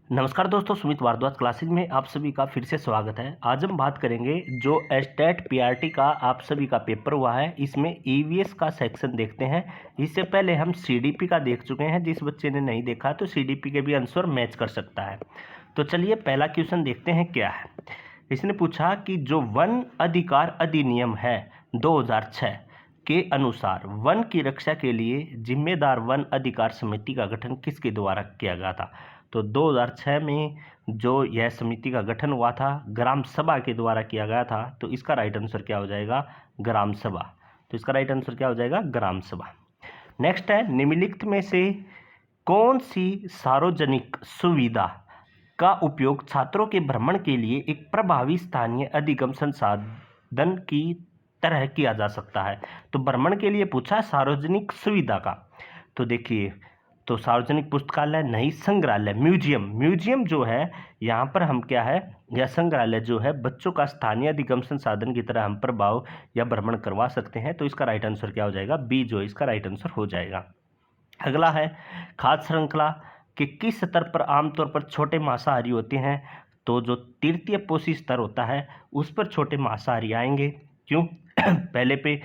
नमस्कार दोस्तों, सुमित भारद्वाज क्लासेज में आप सभी का फिर से स्वागत है। आज हम बात करेंगे जो एस्टेट पीआरटी का आप सभी का पेपर हुआ है, इसमें ईवीएस का सेक्शन देखते हैं। इससे पहले हम सीडीपी का देख चुके हैं। जिस बच्चे ने नहीं देखा तो सीडीपी के भी आंसर मैच कर सकता है। तो चलिए पहला क्वेश्चन देखते हैं क्या है। इसने पूछा कि जो वन अधिकार अधिनियम है 2006 के अनुसार वन की रक्षा के लिए जिम्मेदार वन अधिकार समिति का गठन किसके द्वारा किया गया था। तो 2006 में जो यह समिति का गठन हुआ था ग्राम सभा के द्वारा किया गया था। तो इसका राइट आंसर क्या हो जाएगा, ग्राम सभा। तो इसका राइट आंसर क्या हो जाएगा, ग्राम सभा। नेक्स्ट है, निम्नलिखित में से कौन सी सार्वजनिक सुविधा का उपयोग छात्रों के भ्रमण के लिए एक प्रभावी स्थानीय अधिगम संसाधन की तरह किया जा सकता है। तो भ्रमण के लिए पूछा सार्वजनिक सुविधा का। तो देखिए, तो सार्वजनिक पुस्तकालय नहीं, संग्रहालय, म्यूजियम जो है यहाँ पर हम क्या है, या संग्रहालय जो है बच्चों का स्थानीय अधिगम संसाधन की तरह हम प्रभाव या भ्रमण करवा सकते हैं। तो इसका राइट आंसर क्या हो जाएगा, बी जो इसका राइट आंसर हो जाएगा। अगला है, खाद्य श्रृंखला के किस स्तर पर आमतौर पर छोटे मांसाहारी होते हैं। तो जो तृतीय पोषी स्तर होता है उस पर छोटे मांसाहारी आएंगे। क्यों? पहले पे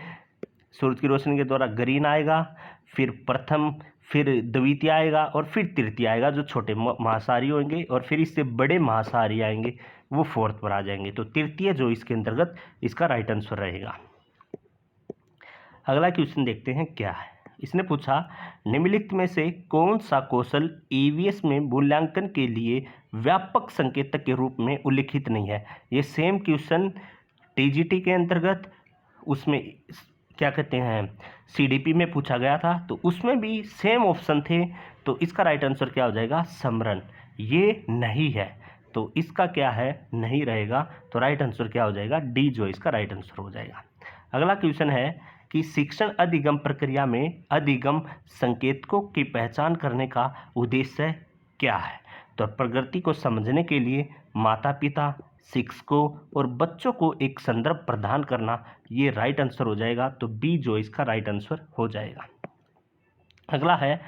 सूरज की रोशनी के द्वारा ग्रीन आएगा, फिर प्रथम, फिर द्वितीय आएगा और फिर तृतीय आएगा जो छोटे मांसाहारी होंगे, और फिर इससे बड़े मांसाहारी आएंगे वो फोर्थ पर आ जाएंगे। तो तृतीय जो इसके अंतर्गत इसका राइट आंसर रहेगा। अगला क्वेश्चन देखते हैं क्या है। इसने पूछा, निम्नलिखित में से कौन सा कौशल ईवीएस में मूल्यांकन के लिए व्यापक संकेतक के रूप में उल्लिखित नहीं है। ये सेम क्वेश्चन टीजीटी के अंतर्गत उसमें क्या कहते हैं सीडीपी में पूछा गया था, तो उसमें भी सेम ऑप्शन थे। तो इसका राइट आंसर क्या हो जाएगा, समरण। ये नहीं है तो इसका क्या है, नहीं रहेगा। तो राइट आंसर क्या हो जाएगा, डी जो इसका राइट आंसर हो जाएगा। अगला क्वेश्चन है कि शिक्षण अधिगम प्रक्रिया में अधिगम संकेतकों की पहचान करने का उद्देश्य क्या है। तो प्रगति को समझने के लिए माता पिता, शिक्षकों और बच्चों को एक संदर्भ प्रदान करना, ये राइट आंसर हो जाएगा। तो बी जो इसका राइट आंसर हो जाएगा। अगला है,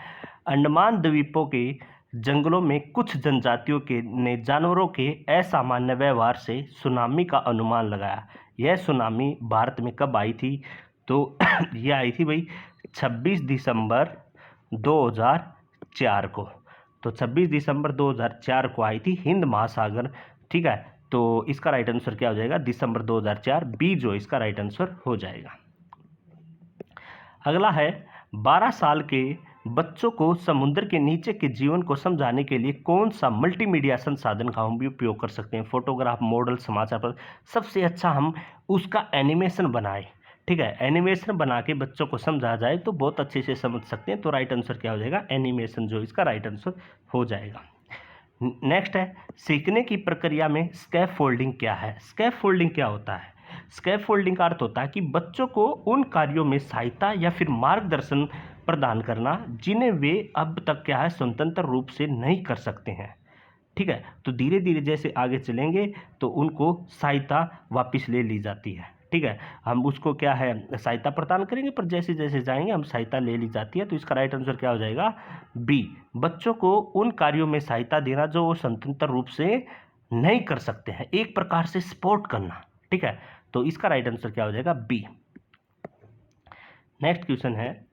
अंडमान द्वीपों के जंगलों में कुछ जनजातियों के ने जानवरों के असामान्य व्यवहार से सुनामी का अनुमान लगाया। यह सुनामी भारत में कब आई थी। तो यह आई थी भाई 26 दिसंबर 2004 को। तो 26 दिसंबर 2004 को आई थी हिंद महासागर। ठीक है, तो इसका राइट आंसर क्या हो जाएगा, दिसंबर 2004, बी जो इसका राइट आंसर हो जाएगा। अगला है, 12 साल के बच्चों को समुद्र के नीचे के जीवन को समझाने के लिए कौन सा मल्टीमीडिया संसाधन का हम भी उपयोग कर सकते हैं। फोटोग्राफ, मॉडल, समाचार पत्र। सबसे अच्छा हम उसका एनिमेशन बनाएं। ठीक है, एनिमेशन बना के बच्चों को समझा जाए तो बहुत अच्छे से समझ सकते हैं। तो राइट आंसर क्या हो जाएगा, एनिमेशन जो इसका राइट आंसर हो जाएगा। नेक्स्ट है, सीखने की प्रक्रिया में स्कैफोल्डिंग क्या है। स्कैफोल्डिंग क्या होता है, स्कैफोल्डिंग का अर्थ होता है कि बच्चों को उन कार्यों में सहायता या फिर मार्गदर्शन प्रदान करना जिन्हें वे अब तक क्या है स्वतंत्र रूप से नहीं कर सकते हैं। ठीक है, तो धीरे धीरे जैसे आगे चलेंगे तो उनको सहायता वापस ले ली जाती है। ठीक है, हम उसको क्या है सहायता प्रदान करेंगे, पर जैसे जैसे जाएंगे हम सहायता ले ली जाती है। तो इसका राइट आंसर क्या हो जाएगा, बी। बच्चों को उन कार्यों में सहायता देना जो वो स्वतंत्र रूप से नहीं कर सकते हैं, एक प्रकार से सपोर्ट करना। ठीक है, तो इसका राइट आंसर क्या हो जाएगा, बी। नेक्स्ट क्वेश्चन है,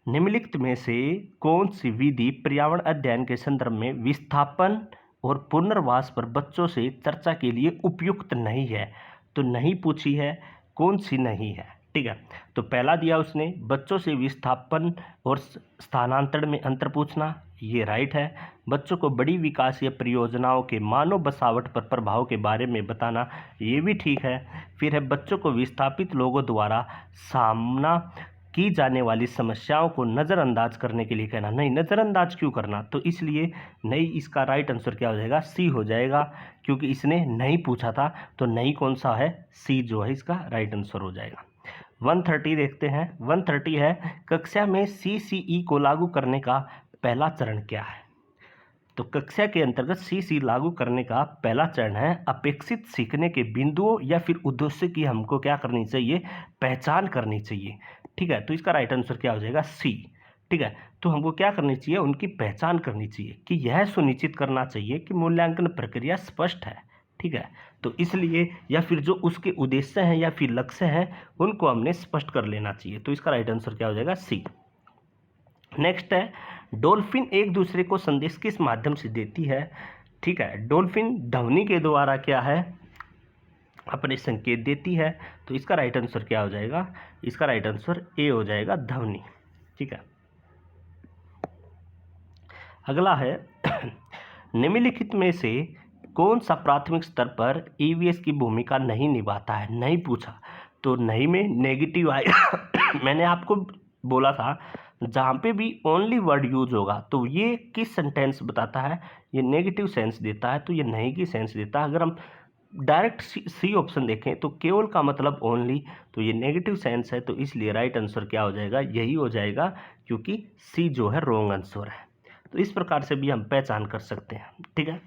निम्नलिखित में से कौन सी विधि पर्यावरण अध्ययन के संदर्भ में विस्थापन और पुनर्वास पर बच्चों से चर्चा के लिए उपयुक्त नहीं है। तो नहीं पूछी है, कौन सी नहीं है। ठीक है, तो पहला दिया उसने बच्चों से विस्थापन और स्थानांतरण में अंतर पूछना, ये राइट है। बच्चों को बड़ी विकासीय परियोजनाओं के मानव बसावट पर प्रभाव के बारे में बताना, ये भी ठीक है। फिर है बच्चों को विस्थापित लोगों द्वारा सामना की जाने वाली समस्याओं को नज़रअंदाज करने के लिए कहना। नहीं, नज़रअंदाज क्यों करना, तो इसलिए नहीं, इसका राइट आंसर क्या हो जाएगा, सी हो जाएगा, क्योंकि इसने नहीं पूछा था। तो नहीं कौन सा है, सी जो है इसका राइट आंसर हो जाएगा। 130 देखते हैं। 130 है, कक्षा में सीसीई को लागू करने का पहला चरण क्या है। तो कक्षा के अंतर्गत सीसी लागू करने का पहला चरण है अपेक्षित सीखने के बिंदुओं या फिर उद्देश्य की हमको क्या करनी चाहिए, पहचान करनी चाहिए। ठीक है, तो इसका राइट आंसर क्या हो जाएगा, सी। ठीक है। तो हमको क्या करनी चाहिए, उनकी पहचान करनी चाहिए कि यह सुनिश्चित करना चाहिए कि मूल्यांकन प्रक्रिया स्पष्ट है। ठीक है, तो इसलिए या फिर जो उसके उद्देश्य हैं या फिर लक्ष्य हैं उनको हमने स्पष्ट कर लेना चाहिए। तो इसका राइट आंसर क्या हो जाएगा, सी। नेक्स्ट है, डॉल्फिन एक दूसरे को संदेश किस माध्यम से देती है। ठीक है, डॉल्फिन ध्वनि के द्वारा क्या है, अपने संकेत देती है। तो इसका राइट आंसर क्या हो जाएगा, इसका राइट आंसर ए हो जाएगा, ध्वनि। ठीक है, अगला है निम्नलिखित में से कौन सा प्राथमिक स्तर पर ईवीएस की भूमिका नहीं निभाता है, नहीं पूछा तो नहीं में नेगेटिव आएगा। मैंने आपको बोला था जहाँ पे भी ओनली वर्ड यूज होगा तो ये किस सेंटेंस बताता है, ये नेगेटिव सेंस देता है, तो ये नहीं की सेंस देता है। अगर हम डायरेक्ट सी ऑप्शन देखें तो केवल का मतलब ओनली, तो ये नेगेटिव सेंस है, तो इसलिए राइट आंसर क्या हो जाएगा, यही हो जाएगा, क्योंकि सी जो है रॉन्ग आंसर है। तो इस प्रकार से भी हम पहचान कर सकते हैं। ठीक है,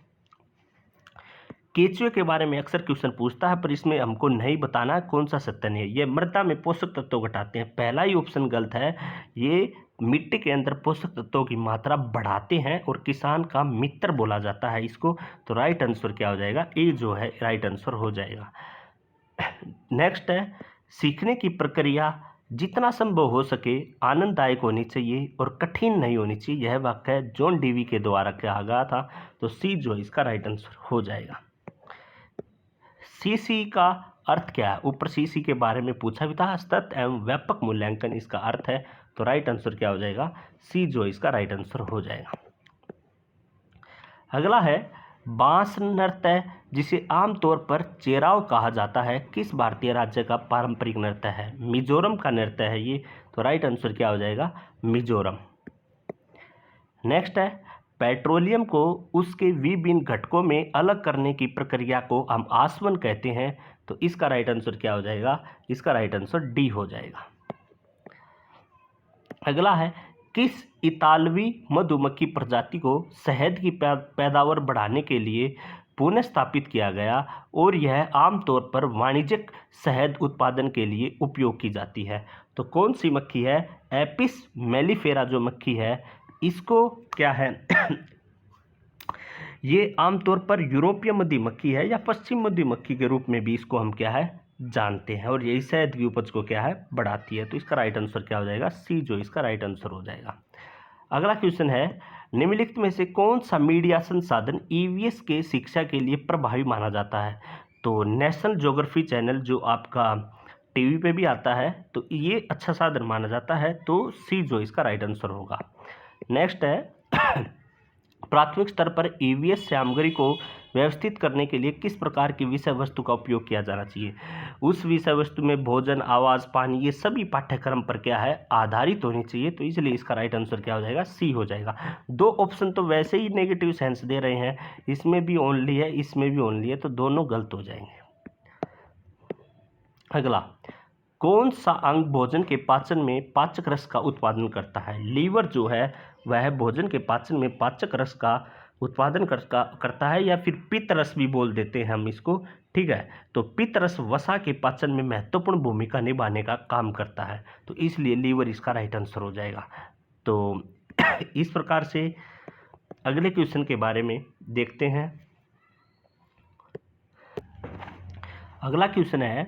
केचुए के बारे में अक्सर क्वेश्चन पूछता है, पर इसमें हमको नहीं बताना है कौन सा सत्य नहीं है। ये मृदा में पोषक तत्व घटाते हैं, पहला ही ऑप्शन गलत है। ये मिट्टी के अंदर पोषक तत्वों की मात्रा बढ़ाते हैं और किसान का मित्र बोला जाता है इसको। तो राइट आंसर क्या हो जाएगा, ए जो है राइट आंसर हो जाएगा। नेक्स्ट है, सीखने की प्रक्रिया जितना संभव हो सके आनंददायक होनी चाहिए और कठिन नहीं होनी चाहिए। यह वाक्य जॉन डीवी के द्वारा कहा गया था। तो सी जो इसका राइट आंसर हो जाएगा। सीसी का अर्थ क्या है, ऊपर सीसी के बारे में पूछा भी था, सतत एवं व्यापक मूल्यांकन इसका अर्थ है। तो राइट आंसर क्या हो जाएगा, सी जो इसका राइट आंसर हो जाएगा। अगला है, बांस नृत्य जिसे आमतौर पर चेराव कहा जाता है किस भारतीय राज्य का पारंपरिक नृत्य है। मिजोरम का नृत्य है ये। तो राइट आंसर क्या हो जाएगा, मिजोरम। नेक्स्ट है, पेट्रोलियम को उसके विभिन्न घटकों में अलग करने की प्रक्रिया को हम आसवन कहते हैं। तो इसका राइट आंसर क्या हो जाएगा, इसका राइट आंसर डी हो जाएगा। अगला है, किस इतालवी मधुमक्खी प्रजाति को शहद की पैदावार बढ़ाने के लिए पुनः स्थापित किया गया और यह आमतौर पर वाणिज्यिक शहद उत्पादन के लिए उपयोग की जाती है। तो कौन सी मक्खी है, एपिस मेलिफेरा जो मक्खी है, इसको क्या है ये आमतौर पर यूरोपीय मधुमक्खी है या पश्चिम मधुमक्खी के रूप में भी इसको हम क्या है जानते हैं, और यही शहद की उपज को क्या है बढ़ाती है। तो इसका राइट आंसर क्या हो जाएगा, सी जो इसका राइट आंसर हो जाएगा। अगला क्वेश्चन है, निम्नलिखित में से कौन सा मीडिया संसाधन ईवीएस के शिक्षा के लिए प्रभावी माना जाता है। तो नेशनल ज्योग्राफी चैनल जो आपका टीवी पे भी आता है, तो ये अच्छा साधन माना जाता है। तो सी जो इसका राइट आंसर होगा। नेक्स्ट है, प्राथमिक स्तर पर ईवीएस सामग्री को व्यवस्थित करने के लिए किस प्रकार की विषय वस्तु का उपयोग किया जाना चाहिए। उस विषय वस्तु में भोजन, आवाज़, पानी, ये सभी पाठ्यक्रम पर क्या है आधारित होनी चाहिए। तो इसलिए इसका राइट आंसर क्या हो जाएगा, सी हो जाएगा। दो ऑप्शन तो वैसे ही नेगेटिव सेंस दे रहे हैं, इसमें भी ओनली है, इसमें भी ओनली है, तो दोनों गलत हो जाएंगे। अगला, कौन सा अंग भोजन के पाचन में पाचक रस का उत्पादन करता है। लीवर जो है वह भोजन के पाचन में पाचक रस का उत्पादन करता है, या फिर पित्त रस भी बोल देते हैं हम इसको। ठीक है, तो पित्त रस वसा के पाचन में महत्वपूर्ण भूमिका निभाने का काम करता है। तो इसलिए लीवर इसका राइट आंसर हो जाएगा। तो इस प्रकार से अगले क्वेश्चन के बारे में देखते हैं। अगला क्वेश्चन है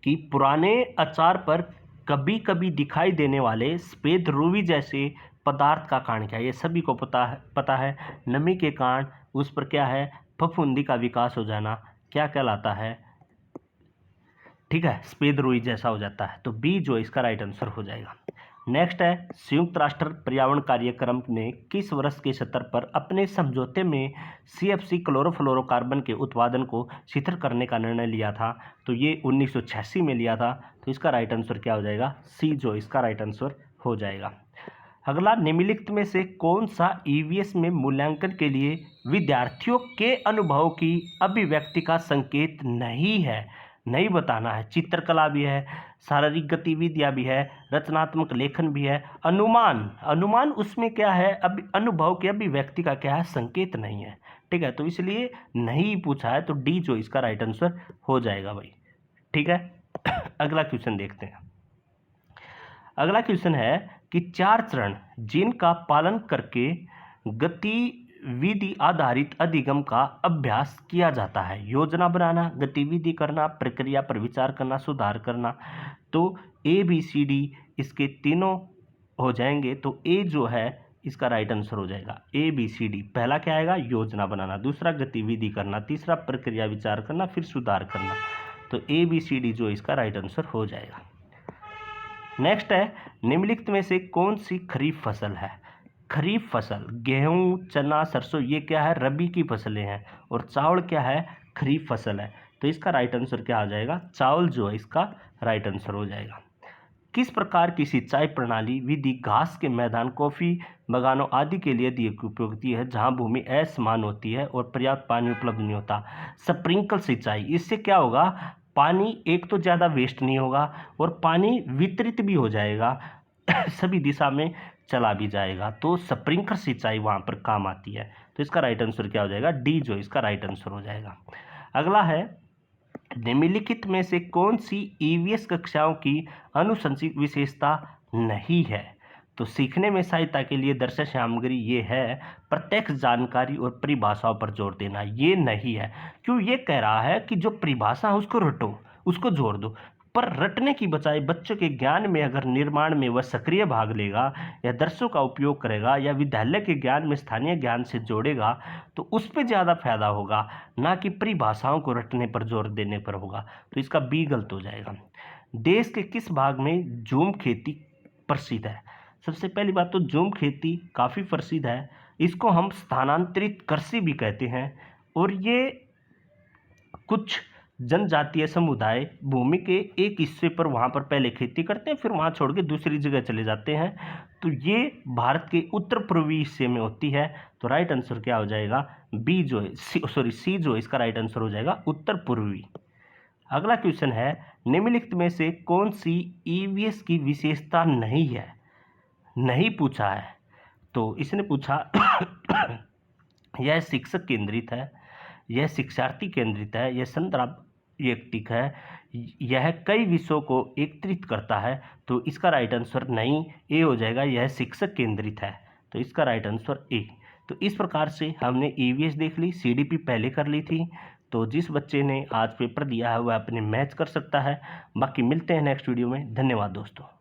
कि पुराने अचार पर कभी कभी दिखाई देने वाले सफेद रूई जैसे पदार्थ का कारण क्या है। ये सभी को पता है नमी के कारण उस पर क्या है फफूंदी का विकास हो जाना क्या कहलाता है। ठीक है, सफेद रूई जैसा हो जाता है। तो बी जो इसका राइट आंसर हो जाएगा। नेक्स्ट है, संयुक्त राष्ट्र पर्यावरण कार्यक्रम ने किस वर्ष के स्तर पर अपने समझौते में सीएफसी क्लोरोफ्लोरोकार्बन के उत्पादन को शिथिल करने का निर्णय लिया था। तो ये 1986 में लिया था। तो इसका राइट आंसर क्या हो जाएगा, सी जो इसका राइट आंसर हो जाएगा। अगला, निम्नलिखित में से कौन सा ईवीएस में मूल्यांकन के लिए विद्यार्थियों के अनुभव की अभिव्यक्ति का संकेत नहीं है, नहीं बताना है। चित्रकला भी है, शारीरिक गतिविधियां भी है, रचनात्मक लेखन भी है, अनुमान उसमें क्या है अनुभव के अभिव्यक्ति का क्या है संकेत नहीं है। ठीक है, तो इसलिए नहीं पूछा है। तो डी जो इसका राइट आंसर हो जाएगा भाई। ठीक है, अगला क्वेश्चन देखते हैं। अगला क्वेश्चन है, कि 4 चरण जिनका पालन करके गतिविधि आधारित अधिगम का अभ्यास किया जाता है। योजना बनाना, गतिविधि करना, प्रक्रिया पर विचार करना, सुधार करना। तो ABCD इसके तीनों हो जाएंगे। तो ए जो है इसका राइट आंसर हो जाएगा ABCD। पहला क्या आएगा? योजना बनाना, दूसरा गतिविधि करना, तीसरा प्रक्रिया विचार करना, फिर सुधार करना। तो ABCD जो इसका राइट आंसर हो जाएगा। नेक्स्ट है, निम्नलिखित में से कौन सी खरीफ फसल है? खरीफ फसल गेहूं, चना, सरसों ये क्या है? रबी की फसलें हैं। और चावल क्या है? खरीफ फसल है। तो इसका राइट आंसर क्या आ जाएगा? चावल जो है इसका राइट आंसर हो जाएगा। किस प्रकार की सिंचाई प्रणाली विधि घास के मैदान, कॉफी बागानों आदि के लिए अधिक उपयोगी है जहां भूमि असमान होती है और पर्याप्त पानी उपलब्ध नहीं होता? स्प्रिंकल सिंचाई। इससे क्या होगा? पानी एक तो ज़्यादा वेस्ट नहीं होगा और पानी वितरित भी हो जाएगा सभी दिशा में चला भी जाएगा। तो स्प्रिंकलर सिंचाई वहाँ पर काम आती है। तो इसका राइट आंसर क्या हो जाएगा? डी जो इसका राइट आंसर हो जाएगा। अगला है, निम्नलिखित में से कौन सी EVS कक्षाओं की अनुशंसित विशेषता नहीं है? तो सीखने में सहायता के लिए दर्शक सामग्री ये है, प्रत्यक्ष जानकारी और परिभाषाओं पर जोर देना, ये नहीं है। क्यों? ये कह रहा है कि जो परिभाषा है उसको रटो, उसको जोड़ दो। पर रटने की बजाय बच्चों के ज्ञान में अगर निर्माण में वह सक्रिय भाग लेगा या दर्शों का उपयोग करेगा या विद्यालय के ज्ञान में स्थानीय ज्ञान से जोड़ेगा तो उस पर ज़्यादा फायदा होगा, ना कि परिभाषाओं को रटने पर जोर देने पर होगा। तो इसका बी गलत हो जाएगा। देश के किस भाग में झूम खेती प्रसिद्ध है? सबसे पहली बात तो झूम खेती काफ़ी प्रसिद्ध है। इसको हम स्थानांतरित कृषि भी कहते हैं। और ये कुछ जनजातीय समुदाय भूमि के एक हिस्से पर वहाँ पर पहले खेती करते हैं, फिर वहाँ छोड़ के दूसरी जगह चले जाते हैं। तो ये भारत के उत्तर पूर्वी हिस्से में होती है। तो राइट आंसर क्या हो जाएगा? बी जो है सी जो इसका राइट आंसर हो जाएगा उत्तर पूर्वी। अगला क्वेश्चन है, निम्नलिखित में से कौन सी EVS की विशेषता नहीं है? नहीं पूछा है। तो इसने पूछा यह शिक्षक केंद्रित है, यह शिक्षार्थी केंद्रित है, यह संदर्भ व्यक्तिक है, यह कई विषयों को एकत्रित करता है। तो इसका राइट आंसर नहीं, ए हो जाएगा, यह शिक्षक केंद्रित है। तो इसका राइट आंसर ए। तो इस प्रकार से हमने EVS देख ली, CDP पहले कर ली थी। तो जिस बच्चे ने आज पेपर दिया है वह अपने मैच कर सकता है। बाकी मिलते हैं नेक्स्ट वीडियो में। धन्यवाद दोस्तों।